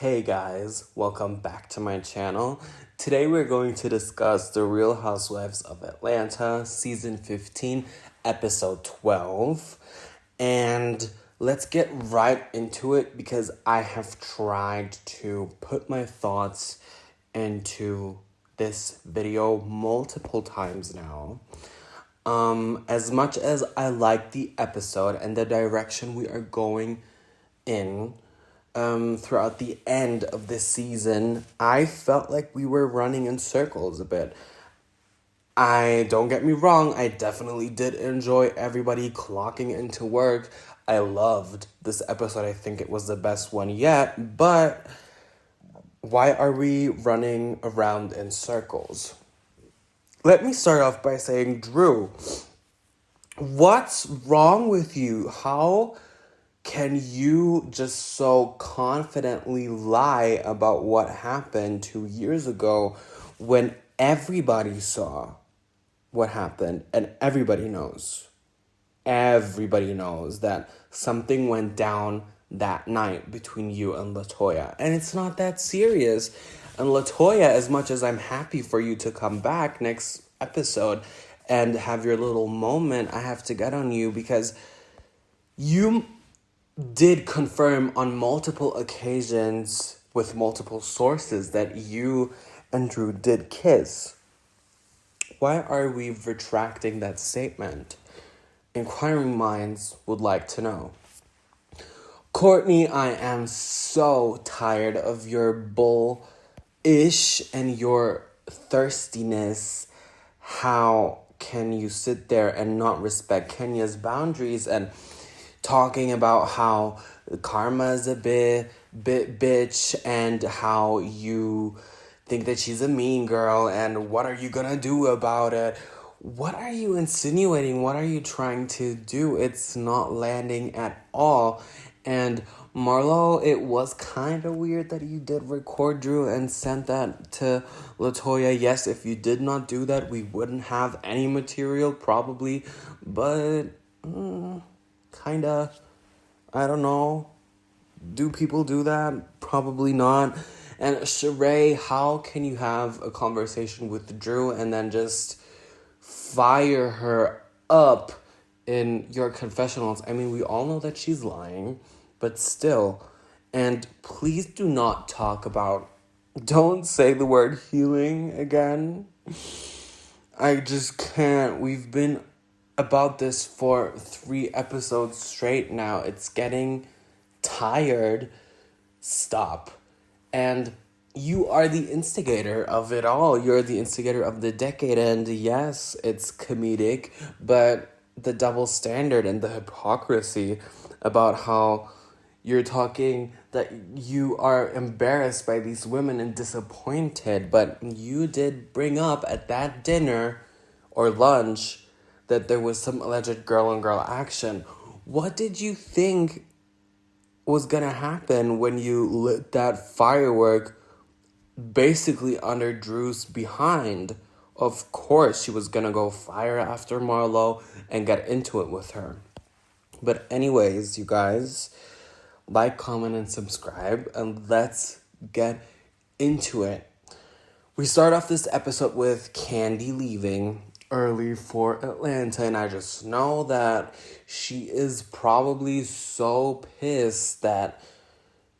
Hey guys, welcome back to my channel. Today we're going to discuss The Real Housewives of Atlanta, Season 15, Episode 12. And let's get right into it because I have tried to put my thoughts into this video multiple times now. As much as I like the episode and the direction we are going in, throughout the end of this season, I felt like we were running in circles a bit. Don't get me wrong, I definitely did enjoy everybody clocking into work. I loved this episode. I think it was the best one yet, but why are we running around in circles? Let me start off by saying, Drew, what's wrong with you? How can you just so confidently lie about what happened 2 years ago when everybody saw what happened and everybody knows? Everybody knows that something went down that night between you and LaToya. And it's not that serious. And LaToya, as much as I'm happy for you to come back next episode and have your little moment, I have to get on you because you did confirm on multiple occasions with multiple sources that you and Drew did kiss. Why are we retracting that statement? Inquiring minds would like to know. Courtney, I am so tired of your bullish and your thirstiness. How can you sit there and not respect Kenya's boundaries and talking about how Karma is a bit bitch and how you think that she's a mean girl and what are you gonna do about it? What are you insinuating? What are you trying to do? It's not landing at all. And Marlo, it was kind of weird that you did record Drew and sent that to LaToya. Yes, if you did not do that, we wouldn't have any material probably, but kind of, I don't know. Do people do that? Probably not. And Sheree, how can you have a conversation with Drew and then just fire her up in your confessionals? I mean, we all know that she's lying, but still. And please do not talk about, don't say the word healing again. I just can't. We've been about this for 3 episodes straight now. It's getting tired. Stop. And you are the instigator of it all. You're the instigator of the decade. And yes, it's comedic, but the double standard and the hypocrisy about how you're talking that you are embarrassed by these women and disappointed, but you did bring up at that dinner or lunch that there was some alleged girl-on-girl action. What did you think was gonna happen when you lit that firework basically under Drew's behind? Of course, she was gonna go fire after Marlo and get into it with her. But anyways, you guys, like, comment, and subscribe, and let's get into it. We start off this episode with Candy leaving early for Atlanta, and I just know that she is probably so pissed that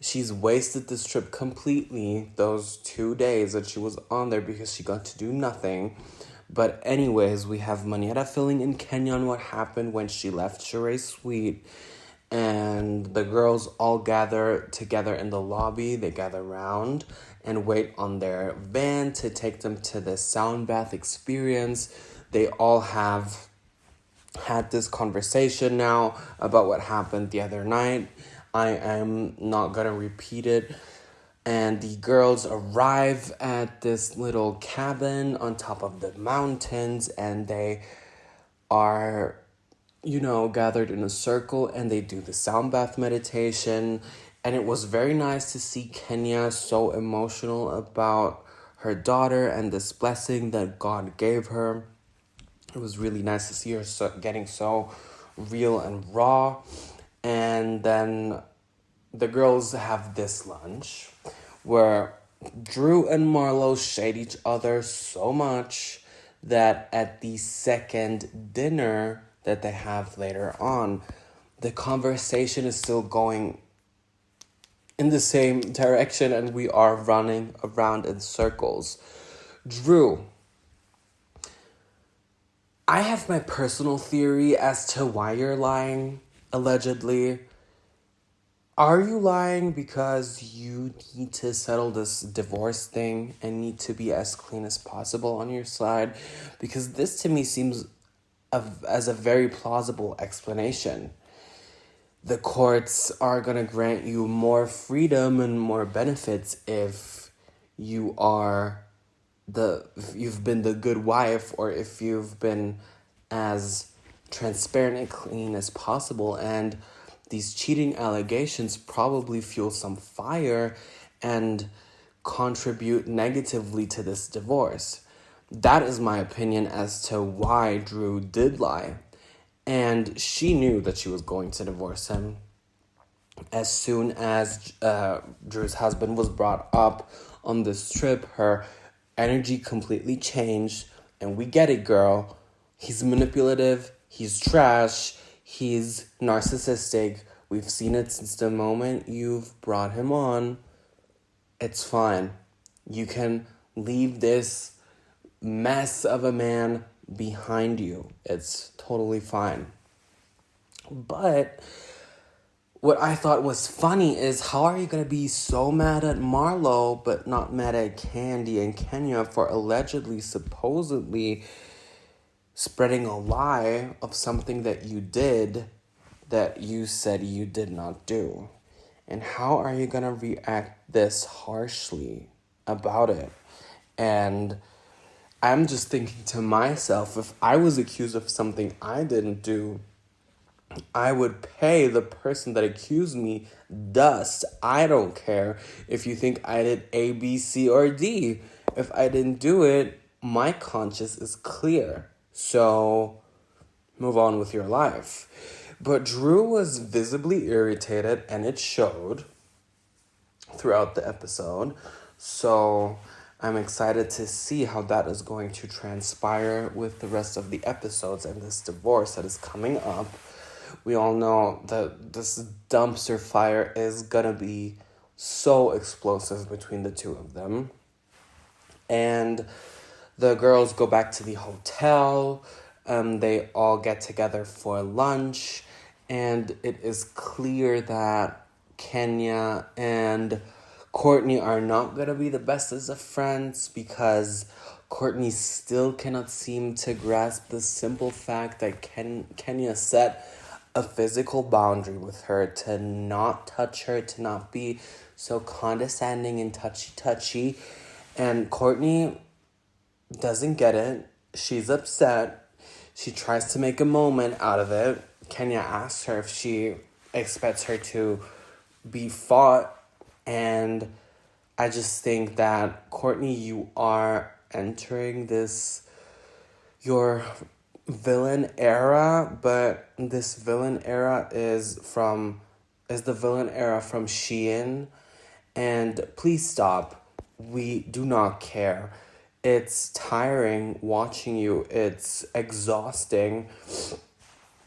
she's wasted this trip completely, those 2 days that she was on there, because she got to do nothing. But anyways, we have Manietta filling in Kenya on what happened when she left Sheree's suite, and the girls all gather together in the lobby. They gather around and wait on their van to take them to the sound bath experience. They all have had this conversation now about what happened the other night. I am not gonna repeat it. And the girls arrive at this little cabin on top of the mountains, and they are, gathered in a circle, and they do the sound bath meditation. And it was very nice to see Kenya so emotional about her daughter and this blessing that God gave her. It was really nice to see her getting so real and raw. And then the girls have this lunch where Drew and Marlo shade each other so much that at the second dinner that they have later on, the conversation is still going in the same direction and we are running around in circles. Drew, I have my personal theory as to why you're lying, allegedly. Are you lying because you need to settle this divorce thing and need to be as clean as possible on your side? Because this to me seems as a very plausible explanation. The courts are going to grant you more freedom and more benefits if you are if you've been the good wife or if you've been as transparent and clean as possible. And these cheating allegations probably fuel some fire and contribute negatively to this divorce. That is my opinion as to why Drew did lie. And she knew that she was going to divorce him. As soon as Drew's husband was brought up on this trip, her energy completely changed. And we get it, girl. He's manipulative. He's trash. He's narcissistic. We've seen it since the moment you've brought him on. It's fine. You can leave this mess of a man behind you. It's totally fine. But what I thought was funny is, how are you going to be so mad at Marlo but not mad at Candy and Kenya for allegedly, supposedly spreading a lie of something that you did that you said you did not do? And how are you going to react this harshly about it? And I'm just thinking to myself, if I was accused of something I didn't do, I would pay the person that accused me dust. I don't care if you think I did A, B, C, or D. If I didn't do it, my conscience is clear. So move on with your life. But Drew was visibly irritated, and it showed throughout the episode. So I'm excited to see how that is going to transpire with the rest of the episodes and this divorce that is coming up. We all know that this dumpster fire is gonna be so explosive between the two of them. And the girls go back to the hotel. They all get together for lunch. And it is clear that Kenya and Courtney are not going to be the bestest of friends, because Courtney still cannot seem to grasp the simple fact that Kenya set a physical boundary with her to not touch her, to not be so condescending and touchy. And Courtney doesn't get it. She's upset. She tries to make a moment out of it. Kenya asks her if she expects her to be fought. And I just think that, Courtney, you are entering your villain era, but this villain era is the villain era from Shein. And please stop. We do not care. It's tiring watching you. It's exhausting.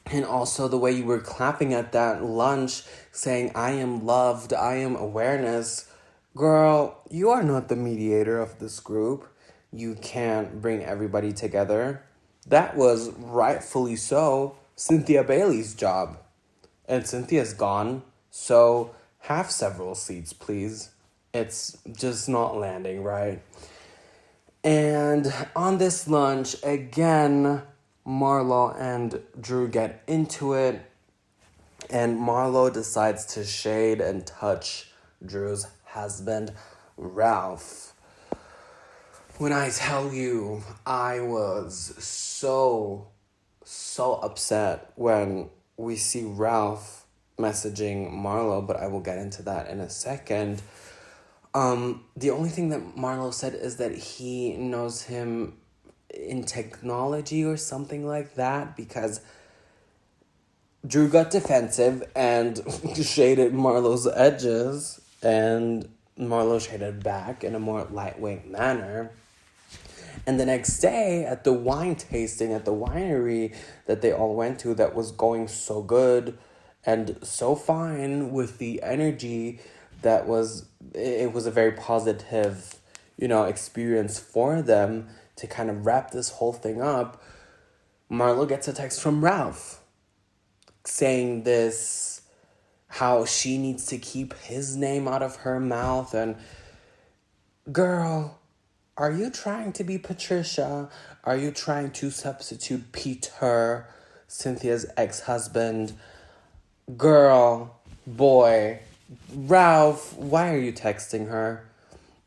And also the way you were clapping at that lunch, saying, I am loved, I am awareness. Girl, you are not the mediator of this group. You can't bring everybody together. That was rightfully so Cynthia Bailey's job. And Cynthia's gone, so have several seats, please. It's just not landing right. And on this lunch, again, Marlo and Drew get into it, and Marlo decides to shade and touch Drew's husband, Ralph. When I tell you, I was so upset when we see Ralph messaging Marlo, but I will get into that in a second. The only thing that Marlo said is that he knows him in technology or something like that, because Drew got defensive and shaded Marlo's edges, and Marlo shaded back in a more lightweight manner. And the next day, at the wine tasting at the winery that they all went to, that was going so good and so fine with the energy, it was a very positive, experience for them to kind of wrap this whole thing up. Marlo gets a text from Ralph saying this, how she needs to keep his name out of her mouth. And girl, are you trying to be Patricia? Are you trying to substitute Peter, Cynthia's ex-husband? Girl, boy, Ralph, why are you texting her?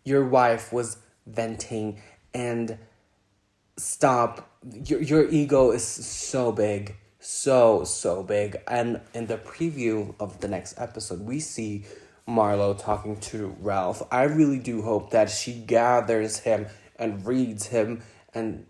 Your wife was venting, and stop. Your ego is so big. So big. And in the preview of the next episode, we see Marlo talking to Ralph. I really do hope that she gathers him and reads him and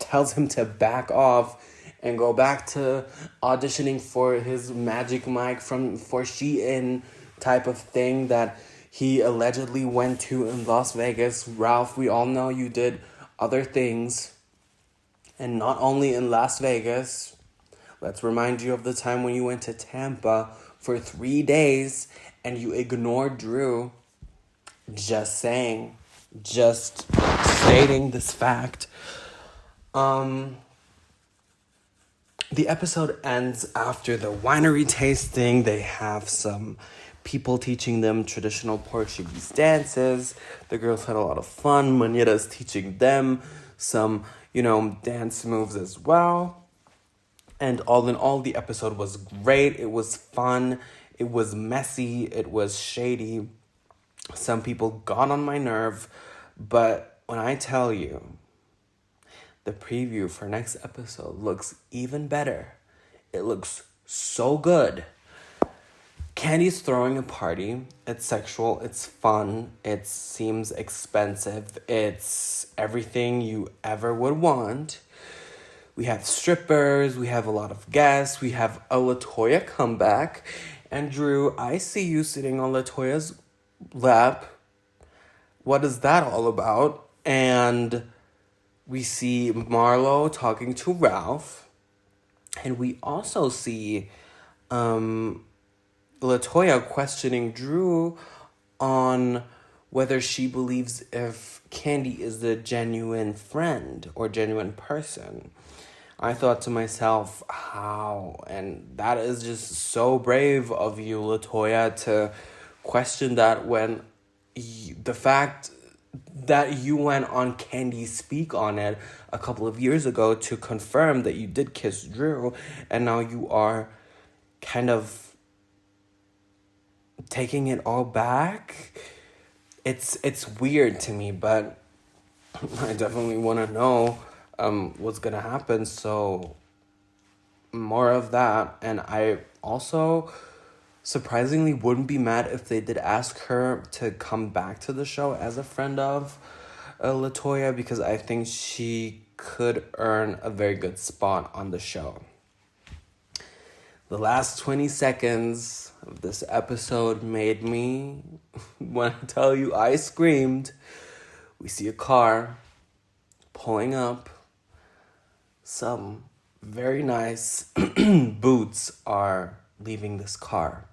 tells him to back off and go back to auditioning for his Magic Mike for Shein type of thing that he allegedly went to in Las Vegas. Ralph, we all know you did other things, and not only in Las Vegas. Let's remind you of the time when you went to Tampa for 3 days and you ignored Drew. Just saying. Just stating this fact. The episode ends after the winery tasting. They have some people teaching them traditional Portuguese dances. The girls had a lot of fun. Manita's teaching them some, dance moves as well. And all in all, the episode was great. It was fun. It was messy. It was shady. Some people got on my nerve. But when I tell you, the preview for next episode looks even better. It looks so good. Candy's throwing a party. It's sexual. It's fun. It seems expensive. It's everything you ever would want. We have strippers, we have a lot of guests, we have a LaToya comeback. And Drew, I see you sitting on LaToya's lap. What is that all about? And we see Marlo talking to Ralph. And we also see LaToya questioning Drew on whether she believes if Candy is a genuine friend or genuine person. I thought to myself, how? And that is just so brave of you, LaToya, to question that when the fact that you went on Candy Speak on it a couple of years ago to confirm that you did kiss Drew, and now you are kind of taking it all back. It's weird to me, but I definitely want to know what's gonna happen. So more of that. And I also surprisingly wouldn't be mad if they did ask her to come back to the show as a friend of LaToya, because I think she could earn a very good spot on the show. The last 20 seconds of this episode made me, when I tell you I screamed. We see a car pulling up. Some very nice boots are leaving this car.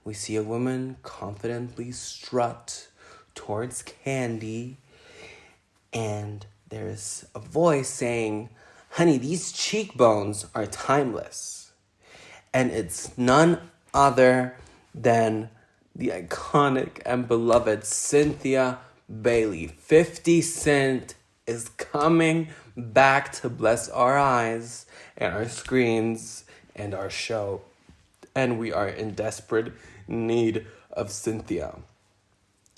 We see a woman confidently strut towards Candy, and there's a voice saying, "Honey, these cheekbones are timeless." And it's none other than the iconic and beloved Cynthia Bailey. 50 Cent is coming back to bless our eyes and our screens and our show. And we are in desperate need of Cynthia.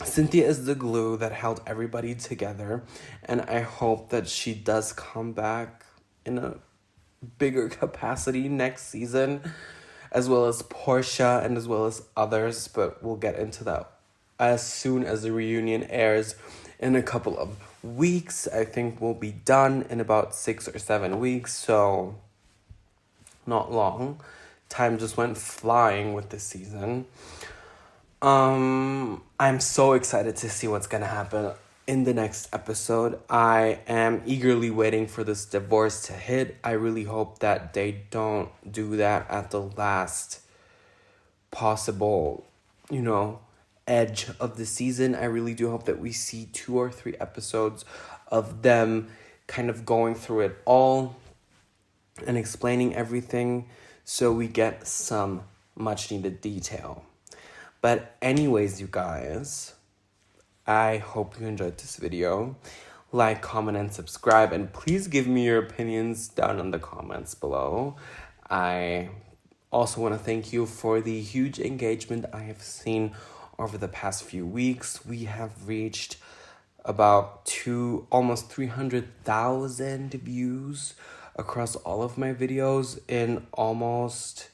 Cynthia is the glue that held everybody together, and I hope that she does come back in a bigger capacity next season, as well as Portia and as well as others, but we'll get into that as soon as the reunion airs in a couple of weeks. I think we'll be done in about 6 or 7 weeks, so not long time just went flying with this season. I'm so excited to see what's gonna happen in the next episode. I am eagerly waiting for this divorce to hit. I really hope that they don't do that at the last possible, edge of the season. I really do hope that we see 2 or 3 episodes of them kind of going through it all and explaining everything so we get some much needed detail. But anyways, you guys, I hope you enjoyed this video. Like, comment, and subscribe, and please give me your opinions down in the comments below. I also want to thank you for the huge engagement I have seen over the past few weeks. We have reached about almost 300,000 views across all of my videos in almost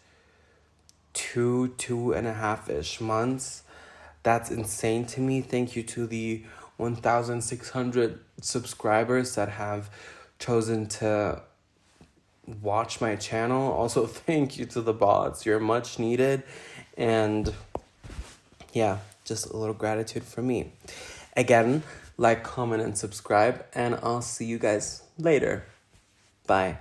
2.5-ish months. That's insane to me. Thank you to the 1,600 subscribers that have chosen to watch my channel. Also, thank you to the bots. You're much needed. And yeah, just a little gratitude from me. Again, like, comment, and subscribe, and I'll see you guys later. Bye.